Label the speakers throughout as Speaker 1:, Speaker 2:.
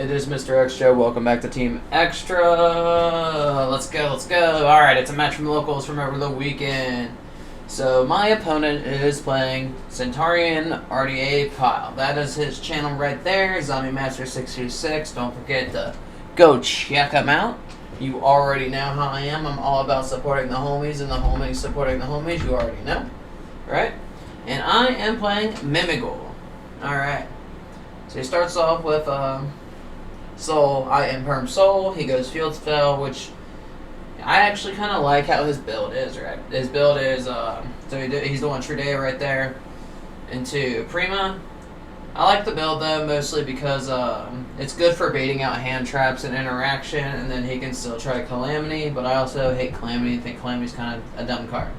Speaker 1: It is Mr. Extra. Welcome back to Team Extra. Let's go, let's go. Alright, it's a match from locals from over the weekend. So my opponent is playing Centurion RDA Pile. That is his channel right there, Zombie Master 626. Don't forget to go check him out. You already know how I am. I'm all about supporting the homies and the homies supporting the homies. You already know, right? And I am playing MimiGhoul. Alright. So he starts off with Soul. I am Perm Soul. He goes Field Spell, which I actually kind of like how his build is, right? His build is, so he's doing RDA right there into Prima. I like the build though, mostly because it's good for baiting out hand traps and interaction, and then he can still try Calamity, but I also hate Calamity. I think Calamity's kind of a dumb card.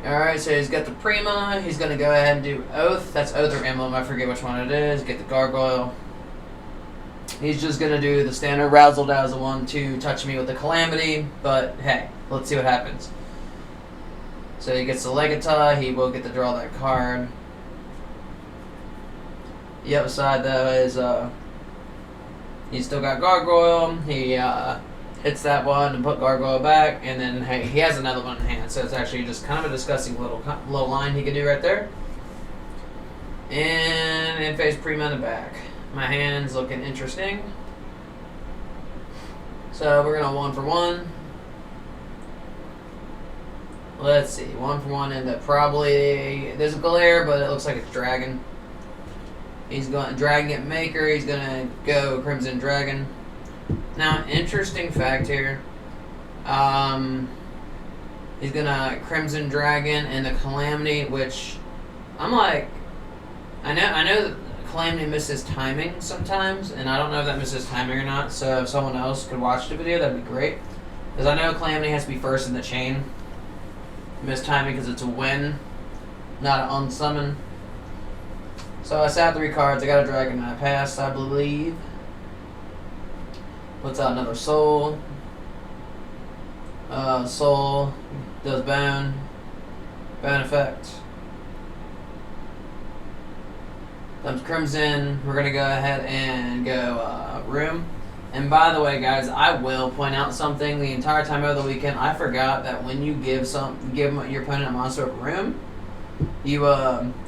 Speaker 1: Alright, so he's got the Prima. He's going to go ahead and do Oath. That's Oath or Emblem. I forget which one it is. Get the Gargoyle. He's just going to do the standard Razzle Dazzle one to touch me with the Calamity. But, hey, let's see what happens. So he gets the Legata. He will get to draw that card. The other side, though, is he's still got Gargoyle. He hits that one and put Gargoyle back, and then hey, he has another one in hand, so it's actually just kind of a disgusting little line he can do right there. And in face Prima in the back. My hand's looking interesting. So we're gonna 1 for 1. Let's see, 1 for 1 into probably there's a glare, but it looks like it's Dragon. He's going Dragon at Maker. He's gonna go Crimson Dragon. Now, interesting fact here. He's gonna Crimson Dragon and the Calamity, which I'm like, I know that Calamity misses timing sometimes, and I don't know if that misses timing or not. So if someone else could watch the video, that'd be great. Because I know Calamity has to be first in the chain. Miss timing because it's a win, not an unsummon. So I sat 3 cards. I got a Dragon and I passed, I believe. Puts out another Soul. Soul does Bone. Bone effect. Comes Crimson. We're gonna go ahead and go Room. And by the way, guys, I will point out something. The entire time over the weekend, I forgot that when you give your opponent a monster of Room, you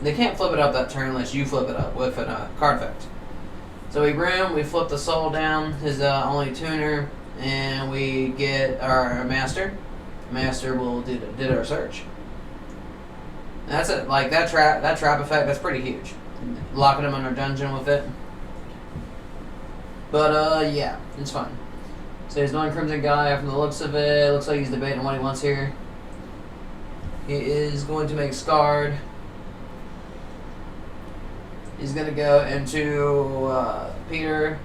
Speaker 1: they can't flip it up that turn unless you flip it up with a card effect. So we Room, we flip the Soul down, his only tuner, and we get our Master. Master will did our search. And that's it. Like that trap effect, that's pretty huge. Locking him under dungeon with it. But yeah, it's fun. So he's doing Crimson Guy from the looks of it. Looks like he's debating what he wants here. He is going to make Scarred. He's going to go into Peter.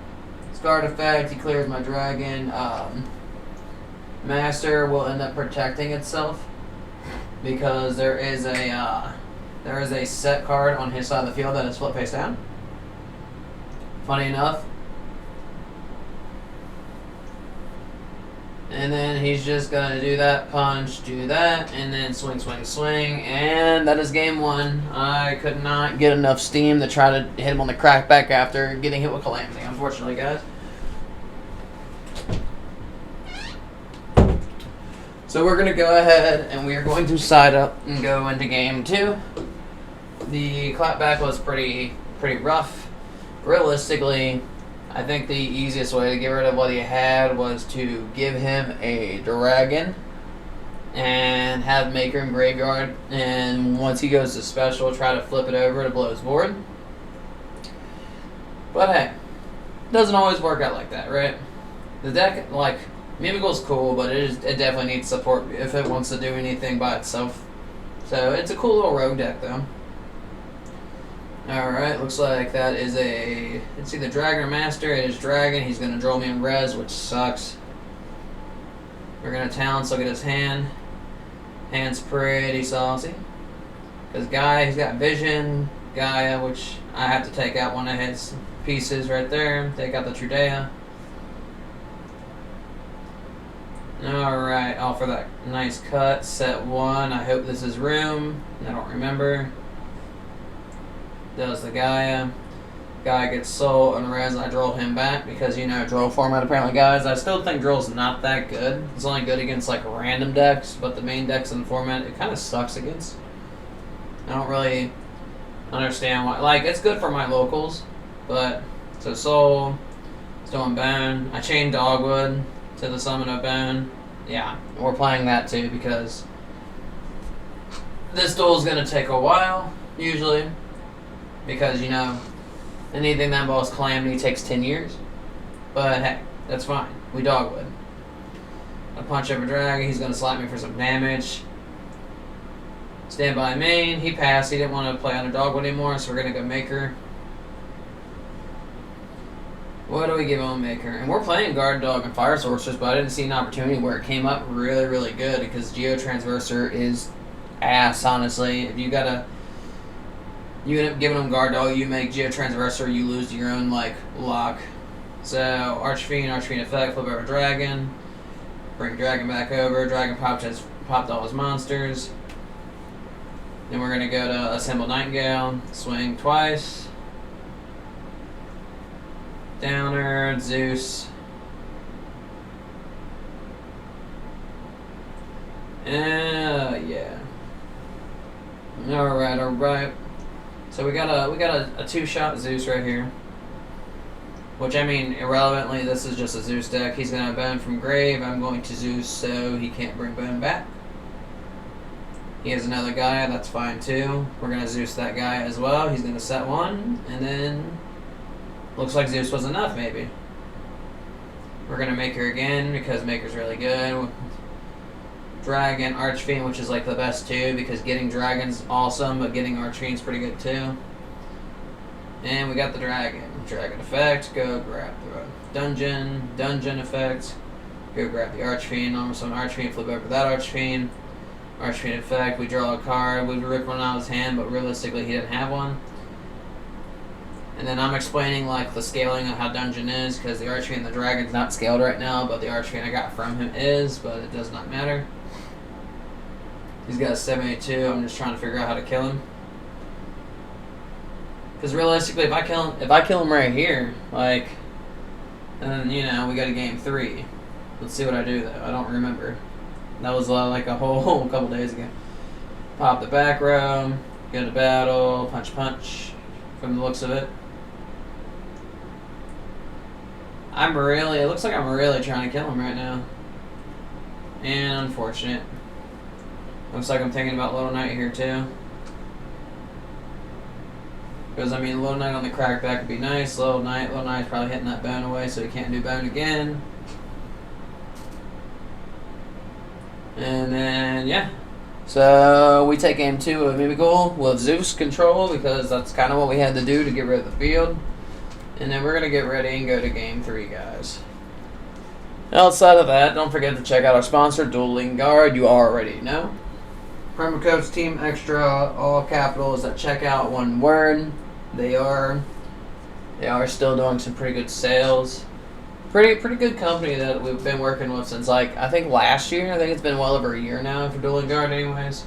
Speaker 1: Scarred effect. He clears my Dragon. Master will end up protecting itself because there is a set card on his side of the field that is flip face down. Funny enough. And then he's just going to do that, punch, do that, and then swing, swing, swing. And that is game 1. I could not get enough steam to try to hit him on the crackback after getting hit with Calamity, unfortunately, guys. So we're going to go ahead and we are going to side up and go into game 2. The clapback was pretty rough. Realistically, I think the easiest way to get rid of what he had was to give him a Dragon and have Maker in Graveyard, and once he goes to Special, try to flip it over to blow his board. But hey, doesn't always work out like that, right? The deck, like, MimiGhoul's cool, but it definitely needs support if it wants to do anything by itself. So it's a cool little rogue deck, though. Alright, looks like that is it's either Dragon or Master. It is Dragon. He's going to draw me in res, which sucks. We're going to Talent, so get his hand. Hand's pretty saucy. Because Gaia, he's got Vision, Gaia, which I have to take out one of his pieces right there. Take out the RDA. Alright, offer that nice cut. Set 1. I hope this is Room. I don't remember. Does the Gaia. Guy gets soul and res, I droll him back because, you know, droll format apparently, guys. I still think droll's not that good. It's only good against, like, random decks, but the main decks in the format, it kind of sucks against. I don't really understand why. Like, it's good for my locals, but, so soul, it's doing bone. I chained dogwood to the summon of bone. Yeah, we're playing that too because this duel's going to take a while, usually, because, you know, anything that involves Calamity takes 10 years. But hey, that's fine. We dogwood. I punch over Dragon. He's going to slap me for some damage. Stand by main. He passed. He didn't want to play under dogwood anymore, so we're going to go Maker. What do we give on Maker? And we're playing Guard Dog and Fire Sorcerers, but I didn't see an opportunity where it came up really, really good because Geotransverser is ass, honestly. If you end up giving them Guard Dog, you make Geotransverser, you lose your own, like, lock. So, Archfiend effect, flip over Dragon. Bring Dragon back over. Dragon popped all his monsters. Then we're going to go to Assemble Nightingale. Swing twice. Downer, Zeus. Yeah. Alright. So we got a 2-shot Zeus right here. Which, I mean, irrelevantly, this is just a Zeus deck. He's going to have Bone from Grave. I'm going to Zeus so he can't bring Bone back. He has another guy. That's fine, too. We're going to Zeus that guy as well. He's going to set one. And then looks like Zeus was enough, maybe. We're going to Maker again because Maker's really good. Dragon, Archfiend, which is like the best too because getting Dragon's awesome, but getting Archfiend's pretty good too. And we got the Dragon. Dragon effect, go grab the Dungeon effect, go grab the Archfiend, almost an Archfiend, flip over that Archfiend. Archfiend effect, we draw a card, we rip one out of his hand, but realistically he didn't have one. And then I'm explaining like the scaling of how Dungeon is because the Archfiend and the Dragon's not scaled right now, but the Archfiend I got from him is, but it does not matter. He's got a 782. I'm just trying to figure out how to kill him. Because realistically, if I kill him right here, like, and then, you know, we got a game 3. Let's see what I do though. I don't remember. That was like a whole couple days ago. Pop the back row, go to battle, punch. From the looks of it. It looks like I'm really trying to kill him right now. And unfortunate. Looks like I'm thinking about Little Knight here too. Because, I mean, Little Knight on the crackback would be nice. Little Knight's probably hitting that bone away so he can't do bone again. And then, yeah. So, we take game 2 of MimiGhoul with Zeus control because that's kind of what we had to do to get rid of the field. And then we're going to get ready and go to game 3, guys. Outside of that, don't forget to check out our sponsor, Dueling Guard. You already know. Promo code's Team Extra, all capitals at checkout, one word. They are still doing some pretty good sales. Pretty good company that we've been working with since, like, I think last year. I think it's been well over a year now for Dueling Guard anyways.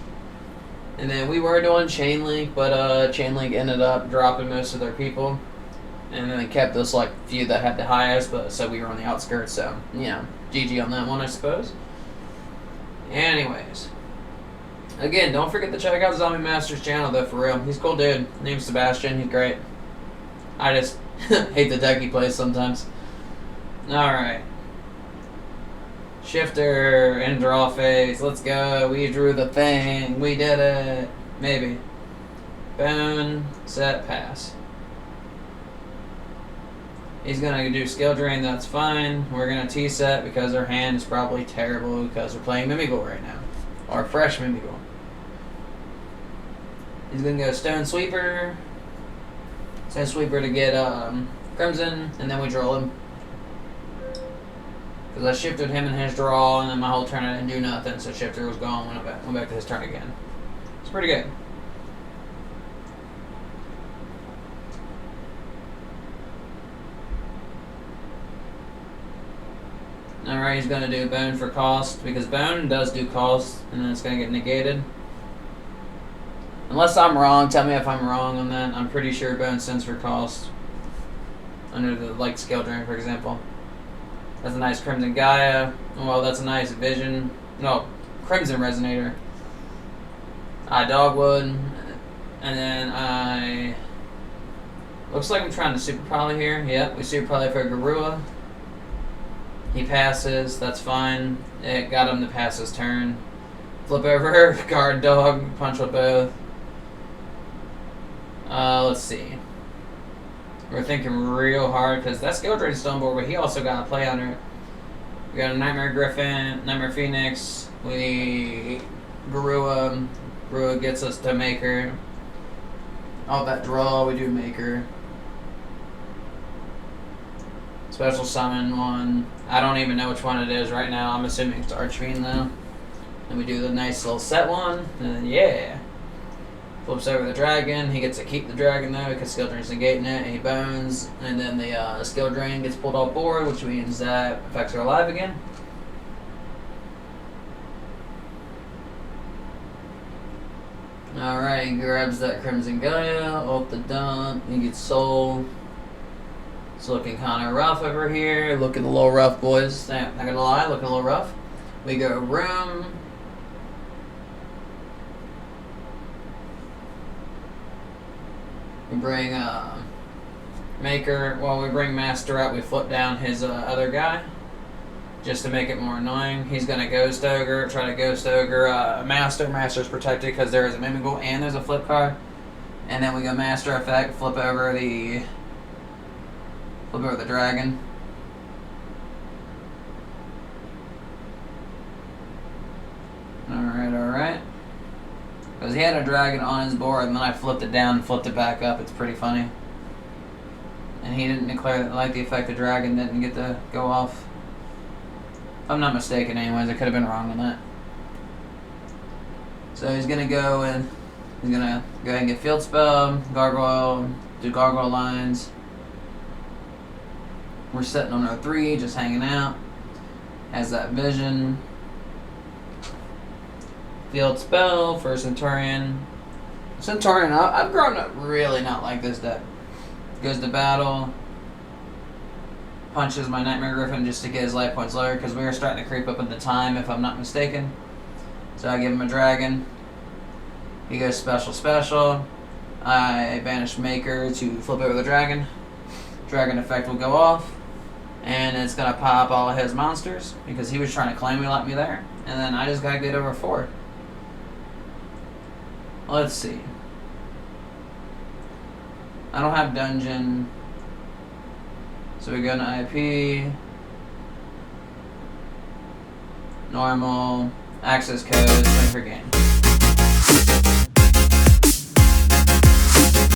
Speaker 1: And then we were doing Chainlink, but Chainlink ended up dropping most of their people. And then they kept us, like, few that had the highest, but so we were on the outskirts, so, you know, GG on that one, I suppose. Anyways. Again, don't forget to check out Zombie Master's channel, though, for real. He's a cool dude. Name's Sebastian. He's great. I just hate the deck he plays sometimes. Alright. Shifter and draw phase. Let's go. We drew the thing. We did it. Maybe. Bone. Set. Pass. He's going to do skill drain. That's fine. We're going to T-set because our hand is probably terrible because we're playing MimiGhoul right now. Or fresh MimiGhoul. He's going to go Stone Sweeper. Stone Sweeper to get Crimson. And then we draw him. Because I shifted him in his draw, and then my whole turn I didn't do nothing, so Shifter was gone, went back to his turn again. It's pretty good. Alright, he's going to do Bone for cost, because Bone does do cost, and then it's going to get negated. Unless I'm wrong, tell me if I'm wrong on that. I'm pretty sure Bone sends for cost. under the like skill drain, for example. That's a nice Crimson Gaia. Well, that's a nice Vision. No, Crimson Resonator. Dogwood. And then I... Looks like I'm trying to Super Poly here. Yep, we Super Poly for Garua. He passes, that's fine. It got him to pass his turn. Flip over, guard dog, punch with both. Let's see. We're thinking real hard because that skill drain's still on board, but he also got a play under it. We got a Nightmare Griffin, Nightmare Phoenix. We Garua. Garua gets us to Maker. All that draw, we do Maker. Special summon one. I don't even know which one it is right now. I'm assuming it's Archfiend though. And we do the nice little set one. And then, yeah. Flips over the dragon. He gets to keep the dragon though because skill drain's negating it. And he bones. And then the skill drain gets pulled off board, which means that effects are alive again. Alright, he grabs that Crimson Gaia off the dump. He gets soul. It's looking kind of rough over here. Looking a little rough, boys. Not gonna lie, looking a little rough. We go room. We bring Maker. Well, we bring Master out. We flip down his other guy just to make it more annoying. He's gonna Ghost Ogre. Try to Ghost Ogre Master. Master's protected because there is a MimiGhoul and there's a flip card. And then we go Master effect. Flip over the dragon. Alright. Because he had a dragon on his board, and then I flipped it down and flipped it back up. It's pretty funny. And he didn't declare that, like, the effect of dragon didn't get to go off. If I'm not mistaken, anyways. I could have been wrong on that. So he's going to go and he's going to go ahead and get Field Spell, Gargoyle, do Gargoyle lines. We're sitting on our 3, just hanging out. Has that Vision. Field Spell for Centurion. Centurion, I've grown to really not like this deck. Goes to battle. Punches my Nightmare Griffin just to get his life points lower because we were starting to creep up in the time, if I'm not mistaken. So I give him a dragon. He goes special. I banish Maker to flip over the dragon. Dragon effect will go off. And it's going to pop all of his monsters because he was trying to claim me, let me there. And then I just got to get over 4. Let's see. I don't have dungeon. So we go to IP. Normal. Access codes. Wait for game.